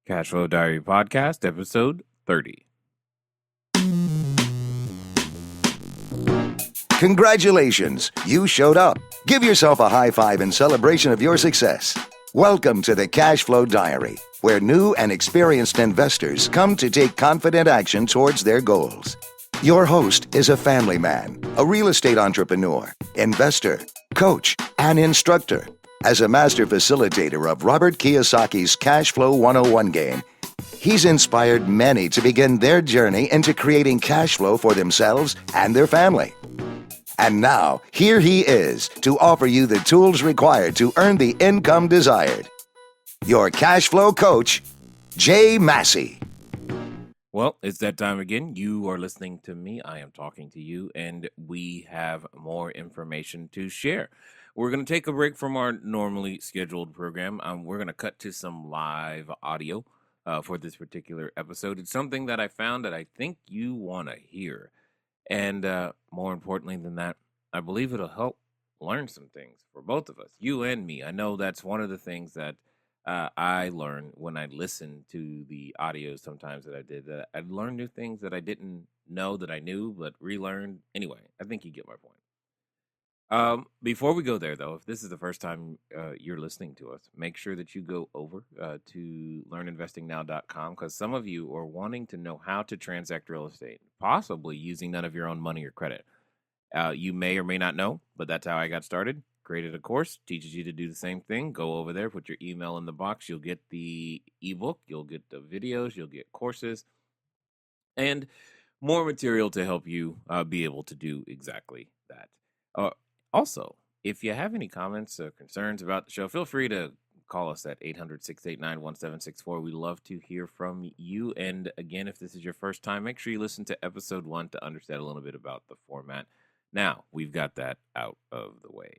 Cashflow Diary Podcast, episode 30. Congratulations, you showed up. Give yourself a high five in celebration of your success. Welcome to the Cashflow Diary, where new and experienced investors come to take confident action towards their goals. Your host is a family man, a real estate entrepreneur, investor, coach, and instructor. As a master facilitator of Robert Kiyosaki's Cashflow 101 game, he's inspired many to begin their journey into creating cash flow for themselves and their family. And now, here he is to offer you the tools required to earn the income desired. Your cash flow coach, Jay Massey. Well, it's that time again. You are listening to me. I am talking to you, and we have more information to share. We're going to take a break from our normally scheduled program. We're going to cut to some live audio for this particular episode. It's something that I found that I think you want to hear. And more importantly than that, I believe it'll help learn some things for both of us, you and me. I know that's one of the things that I learn when I listen to the audio sometimes that I did, that I learned new things that I didn't know that I knew, but relearned. Anyway, I think you get my point. Before we go there, though, if this is the first time you're listening to us, make sure that you go over to learninvestingnow.com, because some of you are wanting to know how to transact real estate, possibly using none of your own money or credit. You may or may not know, but that's how I got started. Created a course, teaches you to do the same thing. Go over there, put your email in the box. You'll get the ebook, you'll get the videos, you'll get courses, and more material to help you be able to do exactly that. Also, if you have any comments or concerns about the show, feel free to call us at 800-689-1764. We love to hear from you. And again, if this is your first time, make sure you listen to episode 1 to understand a little bit about the format. Now, we've got that out of the way.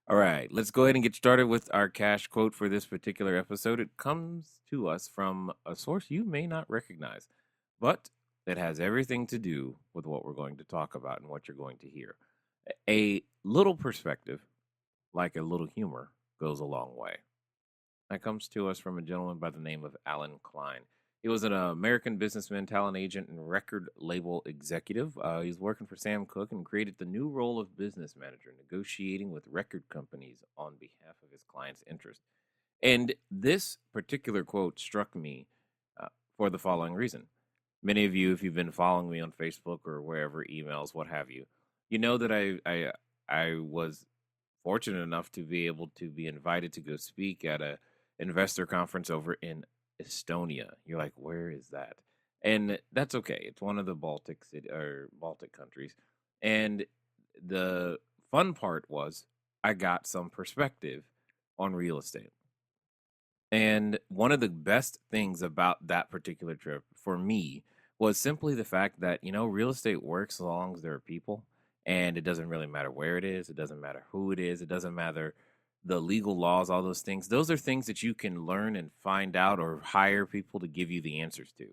All right, let's go ahead and get started with our cash quote for this particular episode. It comes to us from a source you may not recognize, but it has everything to do with what we're going to talk about and what you're going to hear. A little perspective, like a little humor, goes a long way. That comes to us from a gentleman by the name of Alan Klein. He was an American businessman, talent agent, and record label executive. He's working for Sam Cooke and created the new role of business manager, negotiating with record companies on behalf of his clients' interest. And this particular quote struck me for the following reason. Many of you, if you've been following me on Facebook or wherever, emails, what have you, you know that I was fortunate enough to be able to be invited to go speak at a investor conference over in Estonia. You're like, where is that? And that's okay. It's one of the Baltic countries. And the fun part was I got some perspective on real estate. And one of the best things about that particular trip for me was simply the fact that, real estate works as long as there are people. And it doesn't really matter where it is. It doesn't matter who it is. It doesn't matter the legal laws, all those things. Those are things that you can learn and find out or hire people to give you the answers to.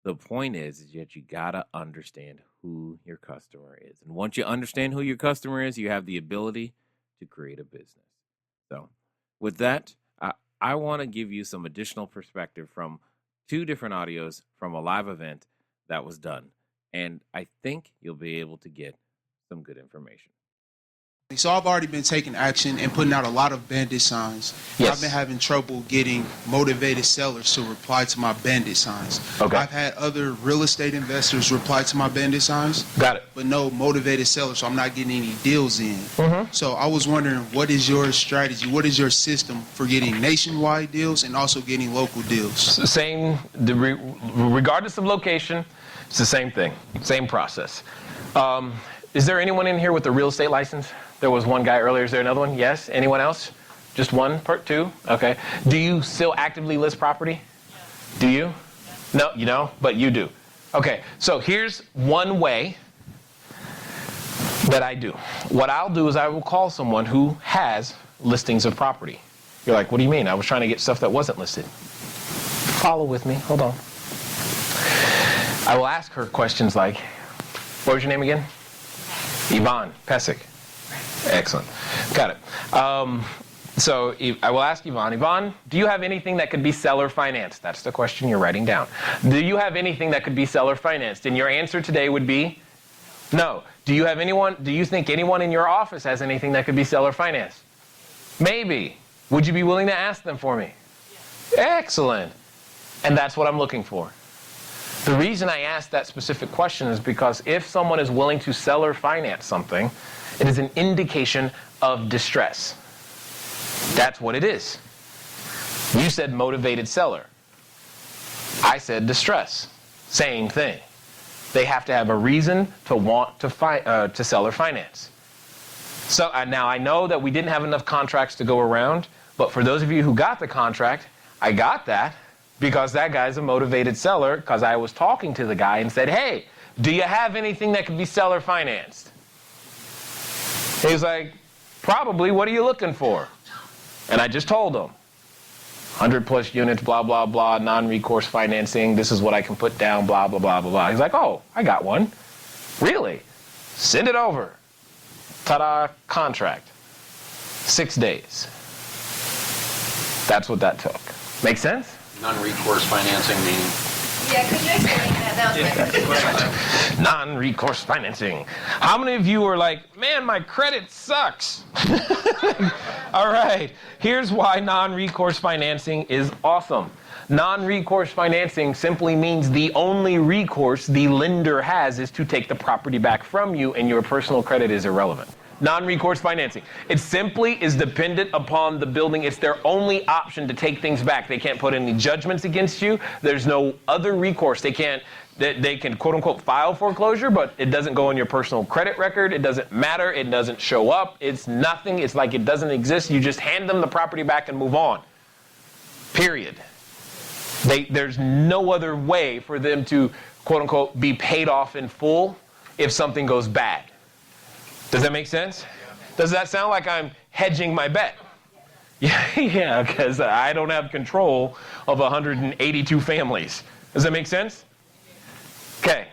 The point is that you got to understand who your customer is. And once you understand who your customer is, you have the ability to create a business. So with that, I want to give you some additional perspective from 2 different audios from a live event that was done. And I think you'll be able to get some good information. So I've already been taking action and putting out a lot of bandit signs. Yes. I've been having trouble getting motivated sellers to reply to my bandit signs. Okay. I've had other real estate investors reply to my bandit signs. Got it. But no motivated sellers, so I'm not getting any deals in. Mm-hmm. So I was wondering, what is your strategy? What is your system for getting nationwide deals and also getting local deals? Same, regardless of location, it's the same thing, same process. Is there anyone in here with a real estate license? There was one guy earlier. Is there another one? Yes. Anyone else? Just one, two? Okay. Do you still actively list property? Yes. Do you? No, you know, but you do. Okay. So here's one way that I do. What I'll do is I will call someone who has listings of property. You're like, what do you mean? I was trying to get stuff that wasn't listed. Follow with me. Hold on. I will ask her questions like, what was your name again? Yvonne Pesic. Excellent. Got it. So I will ask Yvonne. Yvonne, do you have anything that could be seller financed? That's the question you're writing down. Do you have anything that could be seller financed? And your answer today would be no. Do you think anyone in your office has anything that could be seller financed? Maybe. Would you be willing to ask them for me? Excellent. And that's what I'm looking for. The reason I asked that specific question is because if someone is willing to seller finance something, it is an indication of distress. That's what it is. You said motivated seller. I said distress. Same thing. They have to have a reason to want to seller finance. So now I know that we didn't have enough contracts to go around, but for those of you who got the contract, I got that because that guy's a motivated seller because I was talking to the guy and said, hey, do you have anything that could be seller financed? He's like, probably, what are you looking for? And I just told him, 100 plus units, blah, blah, blah, non-recourse financing, this is what I can put down, blah, blah, blah, blah, blah. He's like, oh, I got one. Really? Send it over. Ta-da, contract. 6 days. That's what that took. Make sense? Non-recourse financing meaning? Yeah, could you explain that? That was my question. Non-recourse financing. How many of you are like, man, my credit sucks? All right, here's why non-recourse financing is awesome. Non-recourse financing simply means the only recourse the lender has is to take the property back from you and your personal credit is irrelevant. Non-recourse financing. It simply is dependent upon the building. It's their only option to take things back. They can't put any judgments against you. There's no other recourse. They can quote unquote file foreclosure, but it doesn't go on your personal credit record. It doesn't matter. It doesn't show up. It's nothing. It's like it doesn't exist. You just hand them the property back and move on. Period. There's no other way for them to quote unquote be paid off in full if something goes bad. Does that make sense? Does that sound like I'm hedging my bet? Yeah, because I don't have control of 182 families. Does that make sense? Okay.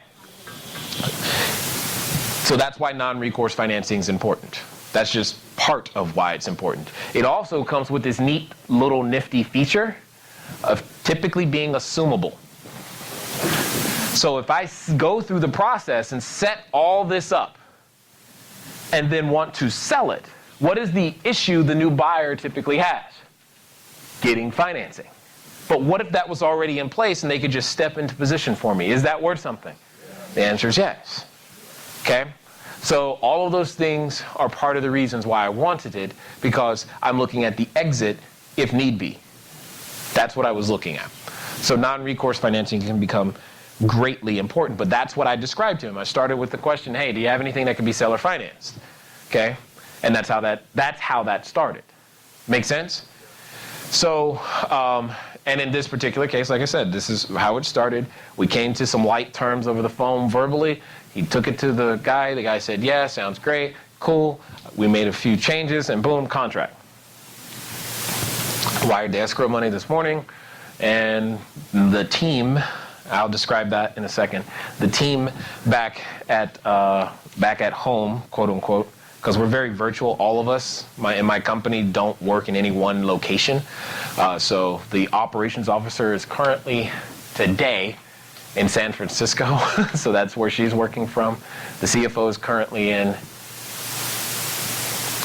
So that's why non-recourse financing is important. That's just part of why it's important. It also comes with this neat little nifty feature of typically being assumable. So if I go through the process and set all this up, and then want to sell it, what is the issue the new buyer typically has? Getting financing. But what if that was already in place and they could just step into position for me? Is that worth something? The answer is yes. Okay? So all of those things are part of the reasons why I wanted it, because I'm looking at the exit if need be. That's what I was looking at. So non-recourse financing can become greatly important, but that's what I described to him. I started with the question, hey, do you have anything that can be seller financed? Okay, and that's how that started. Make sense? So, and in this particular case, like I said, this is how it started. We came to some light terms over the phone verbally. He took it to the guy. The guy said, yeah, sounds great, cool. We made a few changes, and boom, contract. Wired the escrow money this morning, and the team, I'll describe that in a second. The team back at home, quote unquote, because we're very virtual, all of us in my company don't work in any one location. So the operations officer is currently today in San Francisco, so that's where she's working from. The CFO is currently in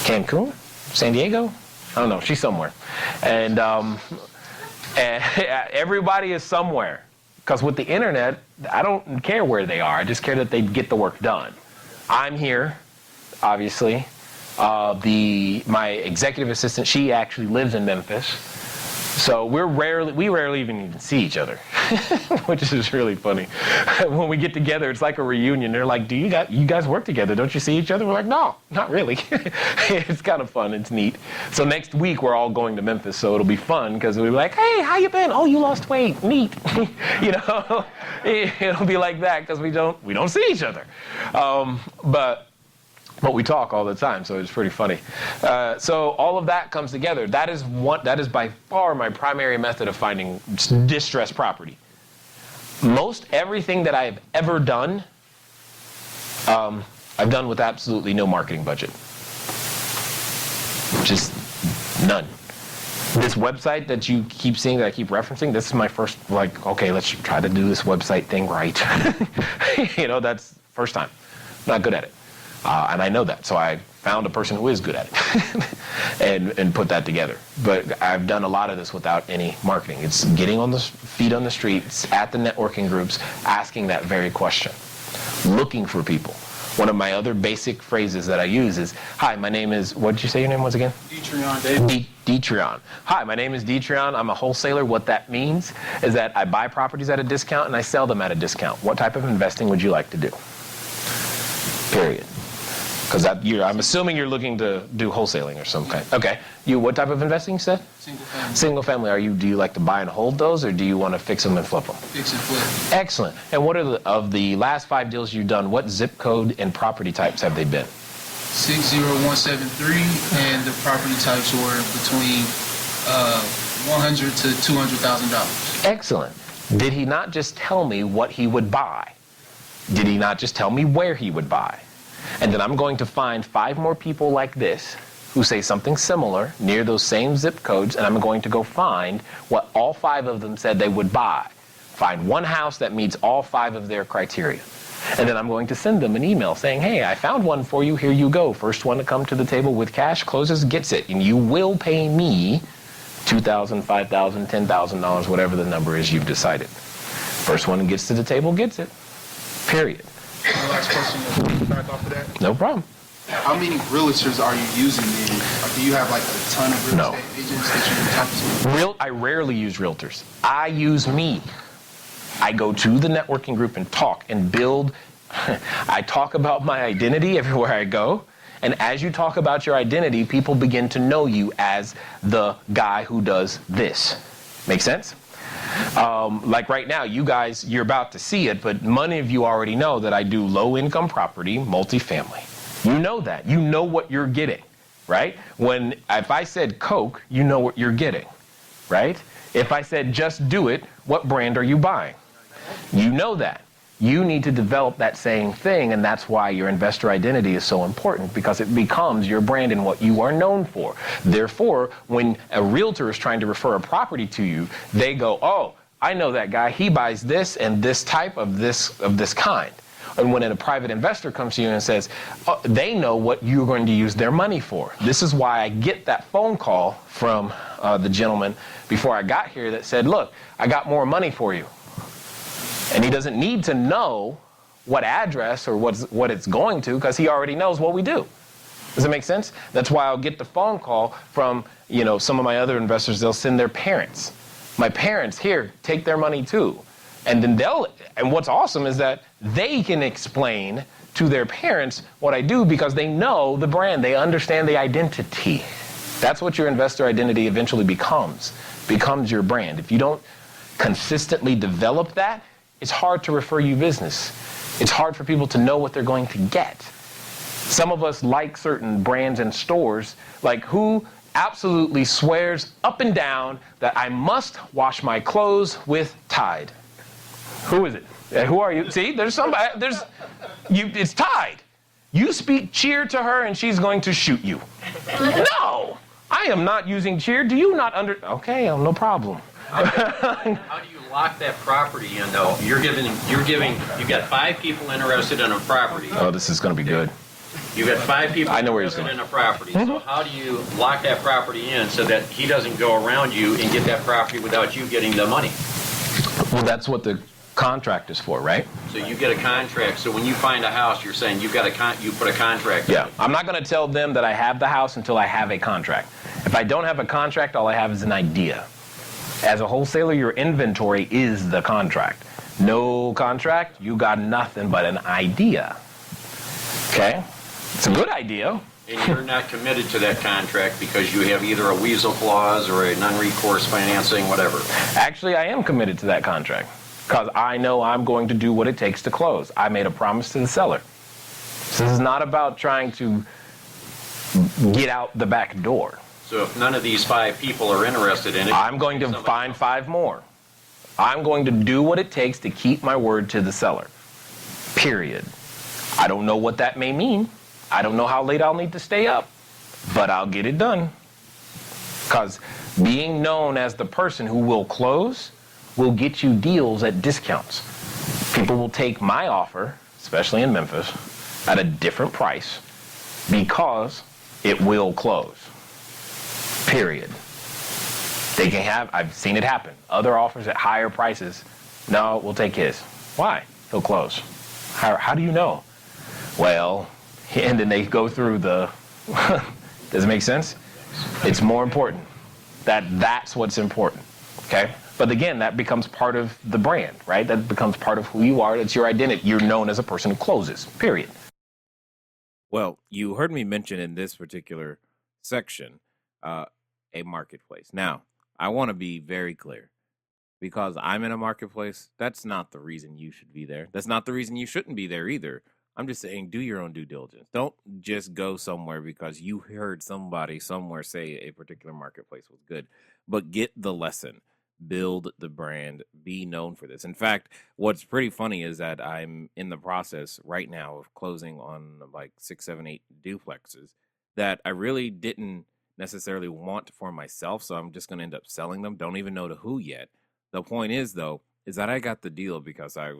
Cancun, San Diego? I don't know, she's somewhere. And everybody is somewhere. Because with the internet, I don't care where they are. I just care that they get the work done. I'm here, obviously. My executive assistant, she actually lives in Memphis. So we rarely even see each other, which is really funny. When we get together, it's like a reunion. They're like, you guys work together? Don't you see each other? We're like, no, not really. It's kind of fun. It's neat. So next week, we're all going to Memphis. So it'll be fun because we'll be like, hey, how you been? Oh, you lost weight. Neat. You know, it'll be like that because we don't see each other. But we talk all the time, so it's pretty funny. So all of that comes together. That is by far my primary method of finding distressed property. Most everything that I have ever done, I've done with absolutely no marketing budget. Just None. This website that you keep seeing, that I keep referencing, this is my first, like, okay, let's try to do this website thing right. That's first time. Not good at it. And I know that, so I found a person who is good at it and put that together. But I've done a lot of this without any marketing. It's getting on the feet on the streets, at the networking groups, asking that very question, looking for people. One of my other basic phrases that I use is, hi, my name is, what did you say your name was again? Detrion. Detrion. Hi, my name is Detrion. I'm a wholesaler. What that means is that I buy properties at a discount and I sell them at a discount. What type of investing would you like to do? Period. Because I'm assuming you're looking to do wholesaling or some kind. Okay. What type of investing you said? Single family. Single family. Do you like to buy and hold those, or do you want to fix them and flip them? Fix and flip. Excellent. And what are of the last 5 deals you've done, what zip code and property types have they been? 60173, and the property types were between $100,000 to $200,000. Excellent. Did he not just tell me what he would buy? Did he not just tell me where he would buy? And then I'm going to find 5 more people like this who say something similar near those same zip codes, and I'm going to go find what all 5 of them said they would buy. Find one house that meets all 5 of their criteria. And then I'm going to send them an email saying, hey, I found one for you, here you go. First one to come to the table with cash closes gets it, and you will pay me $2,000, $5,000, $10,000, whatever the number is you've decided. First one that gets to the table gets it. Period. My last question, back off of that. No problem. How many realtors are you using then? Or do you have like a ton of real estate agents that you talk to? I rarely use realtors. I use me. I go to the networking group and talk and build. I talk about my identity everywhere I go. And as you talk about your identity, people begin to know you as the guy who does this. Make sense? Like right now, you guys, you're about to see it, but many of you already know that I do low-income property, multifamily. You know that. You know what you're getting, right? If I said Coke, you know what you're getting, right? If I said just do it, what brand are you buying? You know that. You need to develop that same thing, and that's why your investor identity is so important, because it becomes your brand and what you are known for. Therefore, when a realtor is trying to refer a property to you, they go, oh, I know that guy. He buys this and this type of this kind. And when a private investor comes to you and says, oh, they know what you're going to use their money for. This is why I get that phone call from the gentleman before I got here that said, look, I got more money for you. And he doesn't need to know what address or what it's going to, because he already knows what we do. Does it make sense? That's why I'll get the phone call from, some of my other investors. They'll send their parents. My parents, here, take their money too. And then and what's awesome is that they can explain to their parents what I do, because they know the brand. They understand the identity. That's what your investor identity eventually becomes your brand. If you don't consistently develop that, it's hard to refer you business. It's hard for people to know what they're going to get. Some of us like certain brands and stores, like who absolutely swears up and down that I must wash my clothes with Tide. Who is it? Who are you? See, there's somebody, it's Tide. You speak cheer to her and she's going to shoot you. No, I am not using cheer. Do you not okay, no problem. How do you lock that property in though? You've got 5 people interested in a property. Oh, this is going to be good. You've got 5 people I know where interested he's in a property. So how do you lock that property in so that he doesn't go around you and get that property without you getting the money? Well, that's what the contract is for, right? So you get a contract. So when you find a house, you're saying you put a contract. Yeah, I'm not going to tell them that I have the house until I have a contract. If I don't have a contract, all I have is an idea. As a wholesaler, your inventory is the contract. No contract, you got nothing but an idea. Okay? It's a good idea. And you're not committed to that contract because you have either a weasel clause or a non-recourse financing, whatever. Actually, I am committed to that contract because I know I'm going to do what it takes to close. I made a promise to the seller. So this is not about trying to get out the back door. So if none of these 5 people are interested in it, I'm going to find 5 more. I'm going to do what it takes to keep my word to the seller. Period. I don't know what that may mean. I don't know how late I'll need to stay up, but I'll get it done. Because being known as the person who will close will get you deals at discounts. People will take my offer, especially in Memphis, at a different price because it will close. Period. They can have, I've seen it happen, other offers at higher prices. No, we'll take his. Why? He'll close. How do you know? Well, and then they go through the, does it make sense? It's more important. That's what's important, okay? But again, that becomes part of the brand, right? That becomes part of who you are. That's your identity. You're known as a person who closes, period. Well, you heard me mention in this particular section a marketplace. Now, I want to be very clear. Because I'm in a marketplace, that's not the reason you should be there. That's not the reason you shouldn't be there either. I'm just saying, do your own due diligence. Don't just go somewhere because you heard somebody somewhere say a particular marketplace was good. But get the lesson. Build the brand. Be known for this. In fact, what's pretty funny is that I'm in the process right now of closing on like 6, 7, 8 duplexes that I really didn't necessarily want for myself. So I'm just going to end up selling them. Don't even know to who yet. The point is, though, is that I got the deal because I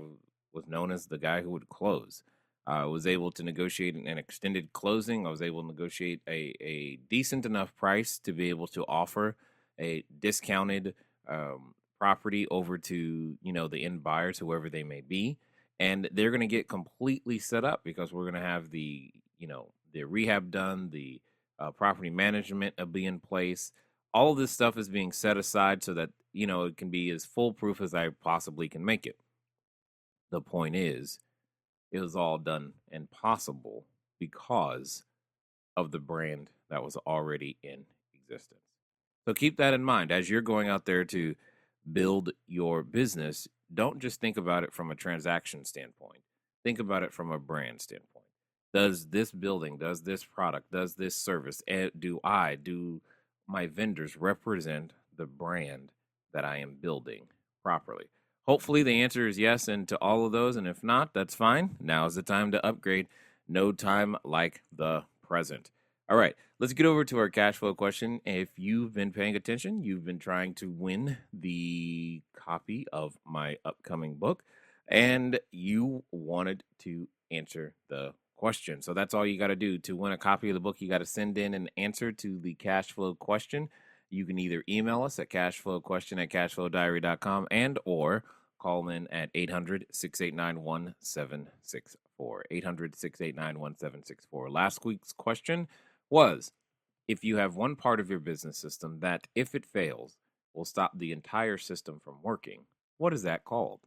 was known as the guy who would close. I was able to negotiate an extended closing. I was able to negotiate a decent enough price to be able to offer a discounted property over to, the end buyers, whoever they may be. And they're going to get completely set up because we're going to have the rehab done, the property management will be in place. All of this stuff is being set aside so that, it can be as foolproof as I possibly can make it. The point is, it was all done and possible because of the brand that was already in existence. So keep that in mind as you're going out there to build your business. Don't just think about it from a transaction standpoint. Think about it from a brand standpoint. Does this building, does this product, does this service, do my vendors represent the brand that I am building properly? Hopefully the answer is yes, and to all of those, and if not, that's fine. Now is the time to upgrade. No time like the present. All right, let's get over to our cash flow question. If you've been paying attention, you've been trying to win the copy of my upcoming book, and you wanted to answer the question. So that's all you got to do. To win a copy of the book, you got to send in an answer to the cash flow question. You can either email us at cashflowquestion@cashflowdiary.com and or call in at 800-689-1764. 800-689-1764. Last week's question was, if you have one part of your business system that, if it fails, will stop the entire system from working, what is that called?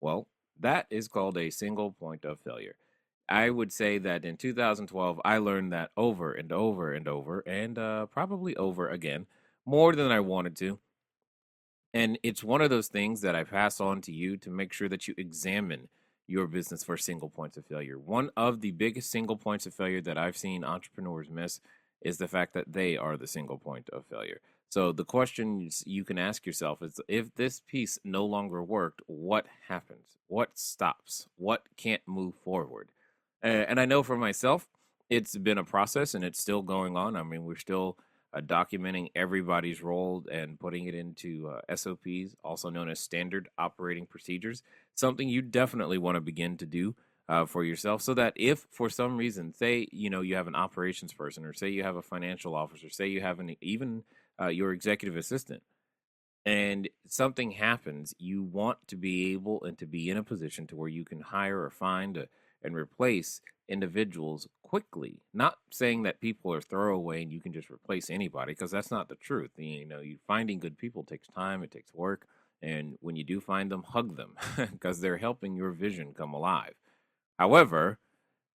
Well, that is called a single point of failure. I would say that in 2012, I learned that over and over and over, and probably over again, more than I wanted to. And it's one of those things that I pass on to you to make sure that you examine your business for single points of failure. One of the biggest single points of failure that I've seen entrepreneurs miss is the fact that they are the single point of failure. So the question you can ask yourself is, if this piece no longer worked, what happens? What stops? What can't move forward? And I know for myself, it's been a process and it's still going on. I mean, we're still documenting everybody's role and putting it into SOPs, also known as standard operating procedures, something you definitely want to begin to do for yourself, so that if for some reason, say, you have an operations person, or say you have a financial officer, say you have even your executive assistant, and something happens, you want to be able and to be in a position to where you can hire or find and replace individuals quickly. Not saying that people are throwaway and you can just replace anybody, because that's not the truth. You finding good people takes time, it takes work, and when you do find them, hug them because they're helping your vision come alive. However,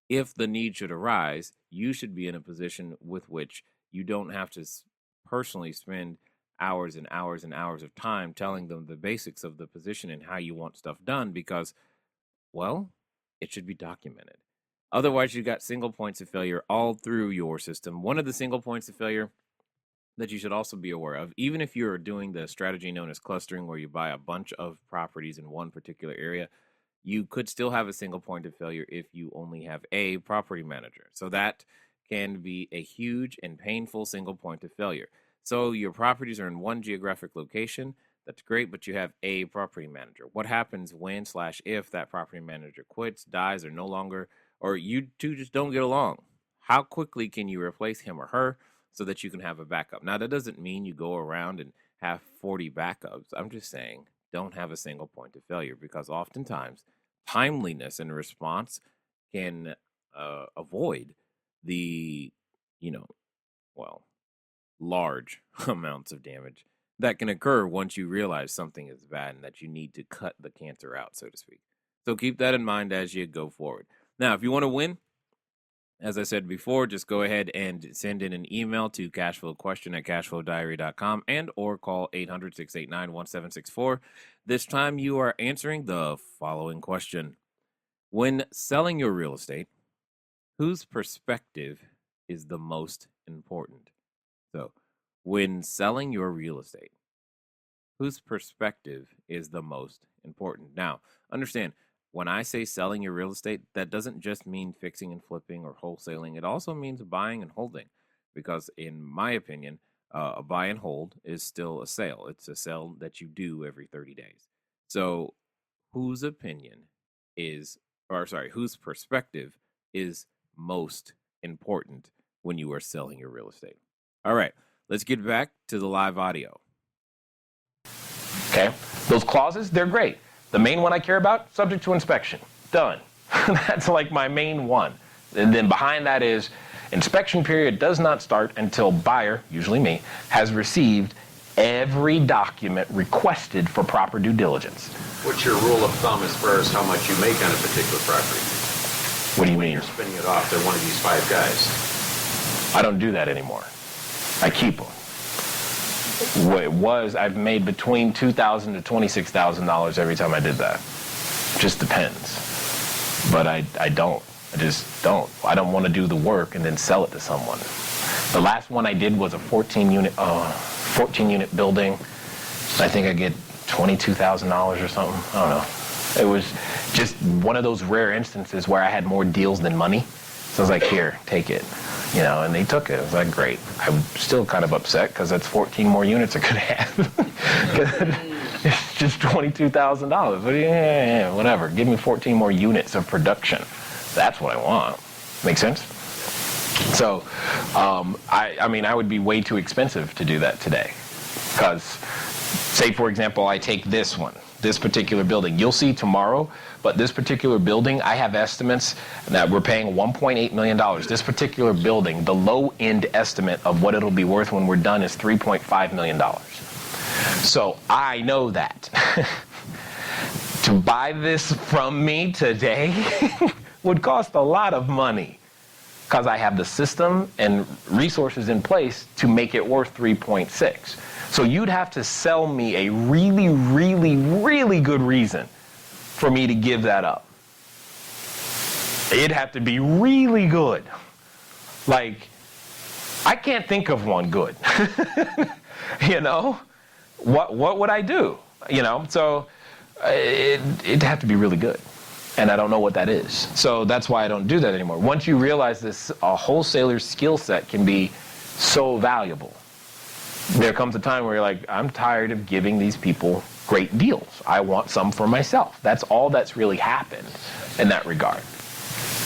if the need should arise, you should be in a position with which you don't have to personally spend hours and hours and hours of time telling them the basics of the position and how you want stuff done, because, well, it should be documented. Otherwise, you got single points of failure all through your system. One of the single points of failure that you should also be aware of, even if you're doing the strategy known as clustering, where you buy a bunch of properties in one particular area, you could still have a single point of failure if you only have a property manager. So that can be a huge and painful single point of failure. So your properties are in one geographic location. That's great, but you have a property manager. What happens when/if that property manager quits, dies, or no longer, or you two just don't get along? How quickly can you replace him or her so that you can have a backup? Now, that doesn't mean you go around and have 40 backups. I'm just saying don't have a single point of failure, because oftentimes timeliness in response can avoid the, you know, well, large amounts of damage that can occur once you realize something is bad and that you need to cut the cancer out, so to speak. So keep that in mind as you go forward. Now, if you want to win, as I said before, just go ahead and send in an email to cashflowquestion@cashflowdiary.com and or call 800-689-1764. This time you are answering the following question. When selling your real estate, whose perspective is the most important? So, when selling your real estate, whose perspective is the most important? Now, understand, when I say selling your real estate, that doesn't just mean fixing and flipping or wholesaling. It also means buying and holding, because in my opinion, a buy and hold is still a sale. It's a sale that you do every 30 days. So whose whose perspective is most important when you are selling your real estate? All right, let's get back to the live audio. Okay, those clauses, they're great. The main one I care about, subject to inspection. Done. That's like my main one. And then behind that is inspection period does not start until buyer, usually me, has received every document requested for proper due diligence. What's your rule of thumb as far as how much you make on a particular property? What do you mean? You're spinning it off to one of these 5 guys. I don't do that anymore. I keep them. What it was, I've made between $2,000 to $26,000 every time I did that. Just depends. But I don't. I just don't. I don't want to do the work and then sell it to someone. The last one I did was a 14-unit building. I think I get $22,000 or something. I don't know. It was just one of those rare instances where I had more deals than money. So I was like, here, take it. You know, and they took it. It was like, great. I'm still kind of upset because that's 14 more units I could have. It's just $22,000. But yeah, whatever. Give me 14 more units of production. That's what I want. Make sense? So, I mean, I would be way too expensive to do that today. Because, say, for example, I take this particular building. You'll see tomorrow, but this particular building, I have estimates that we're paying $1.8 million. This particular building, the low-end estimate of what it'll be worth when we're done is $3.5 million. So I know that. To buy this from me today would cost a lot of money, because I have the system and resources in place to make it worth 3.6. So you'd have to sell me a really, really, really good reason for me to give that up. It'd have to be really good. Like, I can't think of one good. You know? What would I do? You know? So it'd have to be really good. And I don't know what that is. So that's why I don't do that anymore. Once you realize this, a wholesaler's skill set can be so valuable. There comes a time where you're like, I'm tired of giving these people great deals. I want some for myself. That's all that's really happened in that regard.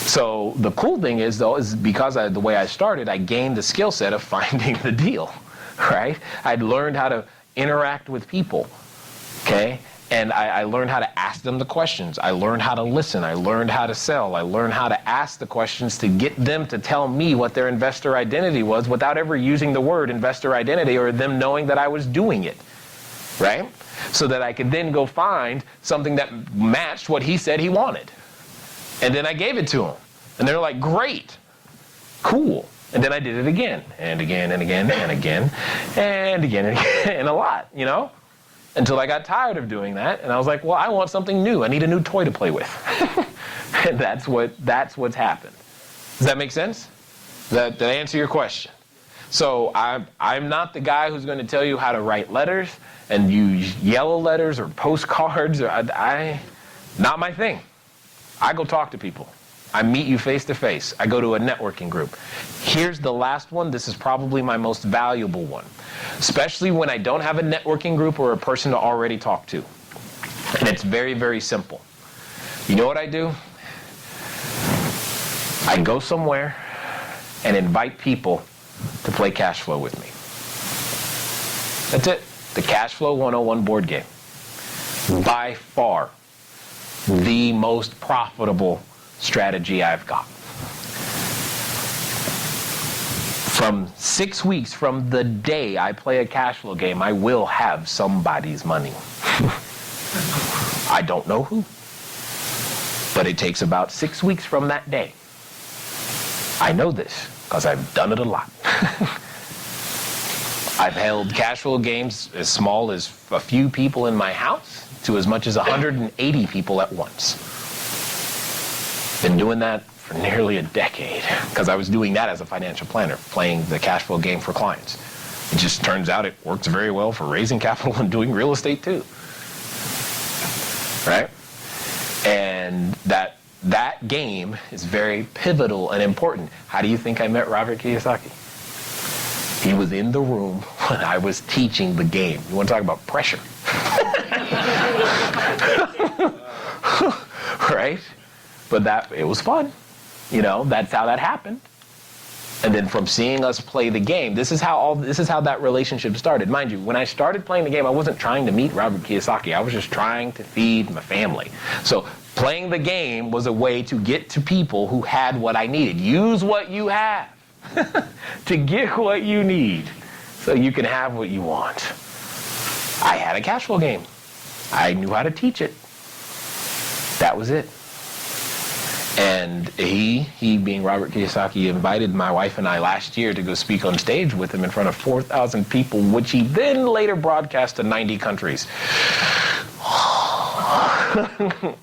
So the cool thing is, though, is because the way I started, I gained the skill set of finding the deal, right? I'd learned how to interact with people, okay? And I learned how to ask them the questions. I learned how to listen. I learned how to sell. I learned how to ask the questions to get them to tell me what their investor identity was without ever using the word investor identity or them knowing that I was doing it, right? So that I could then go find something that matched what he said he wanted. And then I gave it to him. And they're like, great, cool. And then I did it again and again and again and again and again and again and a lot, you know? Until I got tired of doing that, and I was like, well, I want something new. I need a new toy to play with. And that's what's happened. Does that make sense? Did I answer your question? So I'm not the guy who's going to tell you how to write letters and use yellow letters or postcards. Not my thing. I go talk to people. I meet you face to face. I go to a networking group. Here's the last one. This is probably my most valuable one, especially when I don't have a networking group or a person to already talk to. And it's very, very simple. You know what I do? I go somewhere and invite people to play Cashflow with me. That's it. The Cashflow 101 board game. By far, the most profitable strategy I've got. From 6 weeks from the day I play a Cashflow game, I will have somebody's money. I don't know who. But it takes about 6 weeks from that day. I know this because I've done it a lot. I've held Cashflow games as small as a few people in my house to as much as 180 people at once. Been doing that for nearly a decade because I was doing that as a financial planner, playing the Cashflow game for clients. It just turns out it works very well for raising capital and doing real estate too. Right? And that game is very pivotal and important. How do you think I met Robert Kiyosaki? He was in the room when I was teaching the game. You want to talk about pressure? Right? But it was fun. You know, that's how that happened. And then from seeing us play the game, this is how that relationship started. Mind you, when I started playing the game, I wasn't trying to meet Robert Kiyosaki. I was just trying to feed my family. So playing the game was a way to get to people who had what I needed. Use what you have to get what you need so you can have what you want. I had a Cashflow game. I knew how to teach it. That was it. And he being Robert Kiyosaki, invited my wife and I last year to go speak on stage with him in front of 4,000 people, which he then later broadcast to 90 countries.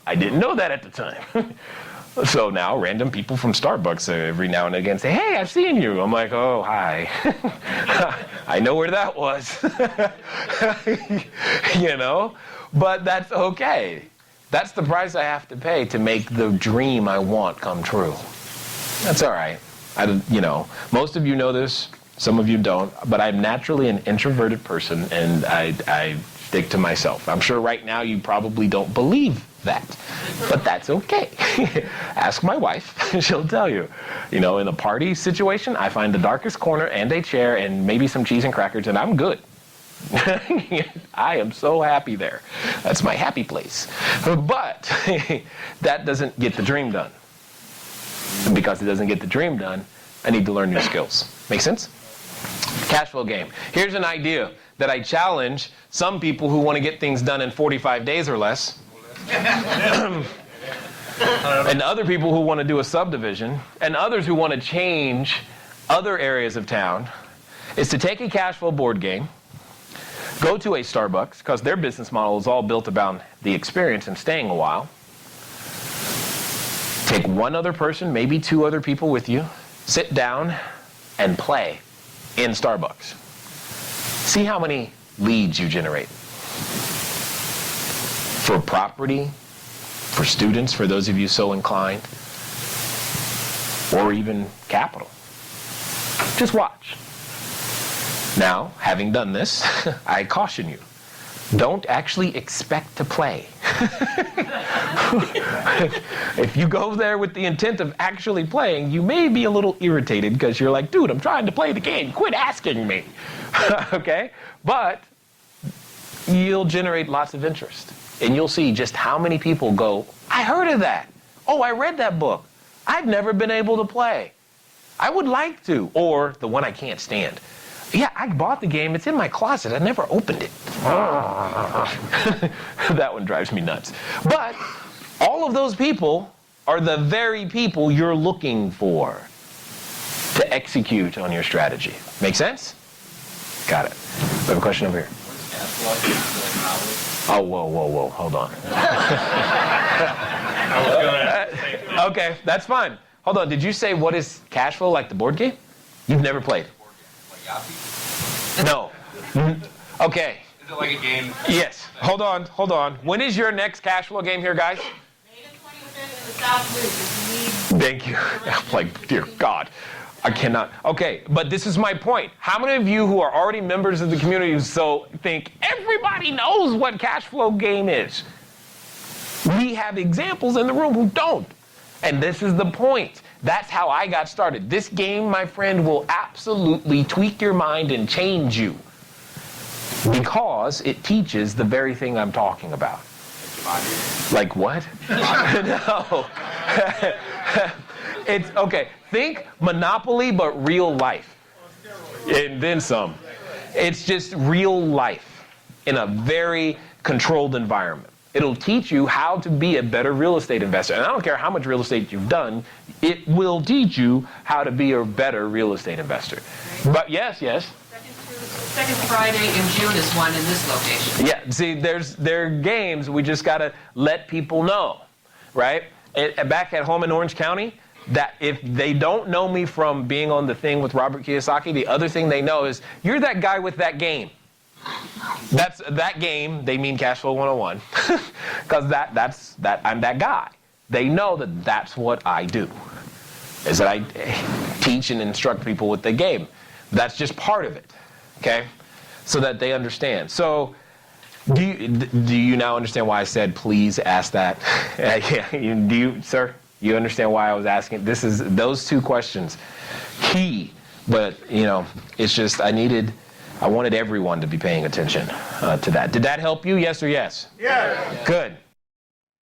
I didn't know that at the time. So now random people from Starbucks every now and again say, hey, I've seen you. I'm like, oh, hi. I know where that was. You know, but that's okay. That's the price I have to pay to make the dream I want come true. That's all right. Most of you know this, some of you don't, but I'm naturally an introverted person, and I stick to myself. I'm sure right now you probably don't believe that, but that's okay. Ask my wife, she'll tell you. You know, in a party situation, I find the darkest corner and a chair and maybe some cheese and crackers, and I'm good. I am so happy there. That's my happy place. But that doesn't get the dream done. And because it doesn't get the dream done, I need to learn new skills. Make sense? Cashflow game. Here's an idea that I challenge some people who want to get things done in 45 days or less. And other people who want to do a subdivision, and others who want to change other areas of town, is to take a Cashflow board game, go to a Starbucks, because their business model is all built around the experience and staying a while. Take one other person, maybe two other people with you, sit down and play in Starbucks. See how many leads you generate. For property, for students, for those of you so inclined, or even capital. Just watch. Now, having done this, I caution you, don't actually expect to play. If you go there with the intent of actually playing, you may be a little irritated because you're like, dude, I'm trying to play the game. Quit asking me. Okay? But you'll generate lots of interest. And you'll see just how many people go, I heard of that. Oh, I read that book. I've never been able to play. I would like to. Or the one I can't stand. Yeah, I bought the game. It's in my closet. I never opened it. That one drives me nuts. But all of those people are the very people you're looking for to execute on your strategy. Make sense? Got it. We have a question over here. Oh, whoa. Hold on. Okay, that's fine. Hold on. Did you say what is Cashflow, like the board game? You've never played? No. Okay. Is it like a game? Yes. Hold on. When is your next Cashflow game here, guys? May the 25th and the South Loop if you need. Thank you. I'm like, dear God, I cannot. Okay, but this is my point. How many of you who are already members of the community think everybody knows what cash flow game is? We have examples in the room who don't. And this is the point. That's how I got started. This game, my friend, will absolutely tweak your mind and change you because it teaches the very thing I'm talking about. Like what? No. It's okay. Think Monopoly, but real life. And then some. It's just real life in a very controlled environment. It'll teach you how to be a better real estate investor. And I don't care how much real estate you've done, it will teach you how to be a better real estate investor. But yes. Second Friday in June is one in this location. Yeah, see, there are games we just got to let people know, right? Back at home in Orange County, that if they don't know me from being on the thing with Robert Kiyosaki, the other thing they know is, you're that guy with that game. That's that game, they mean Cashflow 101, because that's I'm that guy. They know that that's what I do, is that I teach and instruct people with the game. That's just part of it, okay? So that they understand. So do you now understand why I said please ask that? Do you, sir? You understand why I was asking? Those two questions, key. But it's just I wanted everyone to be paying attention to that. Did that help you? Yes or yes? Yeah. Good.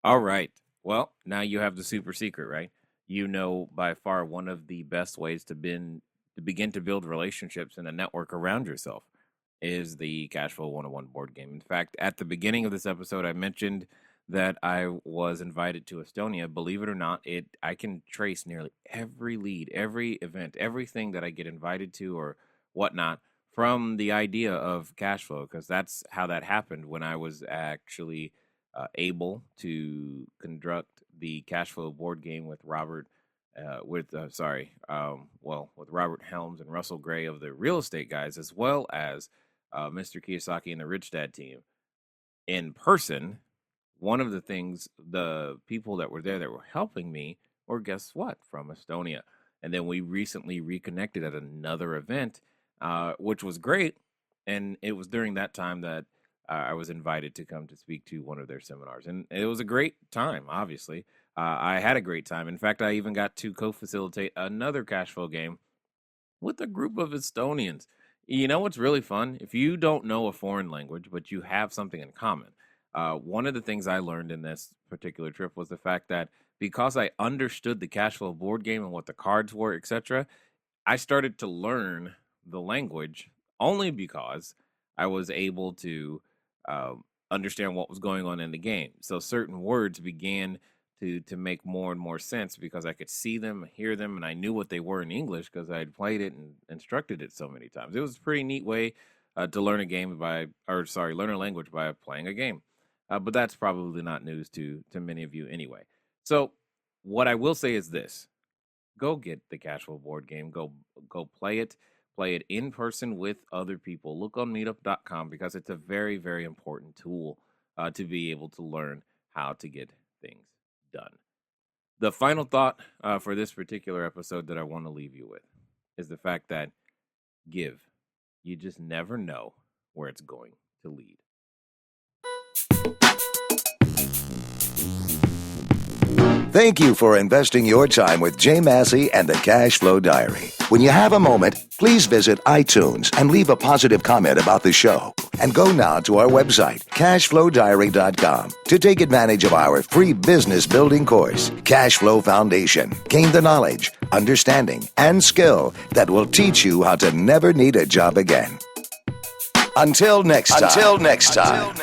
All right. Well, now you have the super secret, right? You know, by far one of the best ways to begin to build relationships and a network around yourself is the Cashflow 101 board game. In fact, at the beginning of this episode, I mentioned that I was invited to Estonia. Believe it or not, I can trace nearly every lead, every event, everything that I get invited to or whatnot from the idea of cash flow, because that's how that happened when I was actually able to conduct the cash flow board game with Robert Helms and Russell Gray of the real estate guys, as well as Mr. Kiyosaki and the Rich Dad team in person. One of the things, the people that were there that were helping me were, guess what, from Estonia. And then we recently reconnected at another event, which was great. And it was during that time that I was invited to come to speak to one of their seminars. And it was a great time, obviously. I had a great time. In fact, I even got to co-facilitate another cash flow game with a group of Estonians. You know what's really fun? If you don't know a foreign language, but you have something in common, one of the things I learned in this particular trip was the fact that because I understood the cash flow board game and what the cards were, etc., I started to learn the language only because I was able to understand what was going on in the game. So certain words began to make more and more sense because I could see them, hear them, and I knew what they were in English because I had played it and instructed it so many times. It was a pretty neat way to learn a language by playing a game. But that's probably not news to many of you anyway. So what I will say is this: go get the Cashflow board game. Go play it. Play it in person with other people. Look on meetup.com because it's a very, very important tool to be able to learn how to get things done. The final thought for this particular episode that I want to leave you with is the fact that give. You just never know where it's going to lead. Thank you for investing your time with Jay Massey and the Cashflow Diary. When you have a moment, please visit iTunes and leave a positive comment about the show. And go now to our website, cashflowdiary.com, to take advantage of our free business building course, Cashflow Foundation. Gain the knowledge, understanding, and skill that will teach you how to never need a job again. Until next time.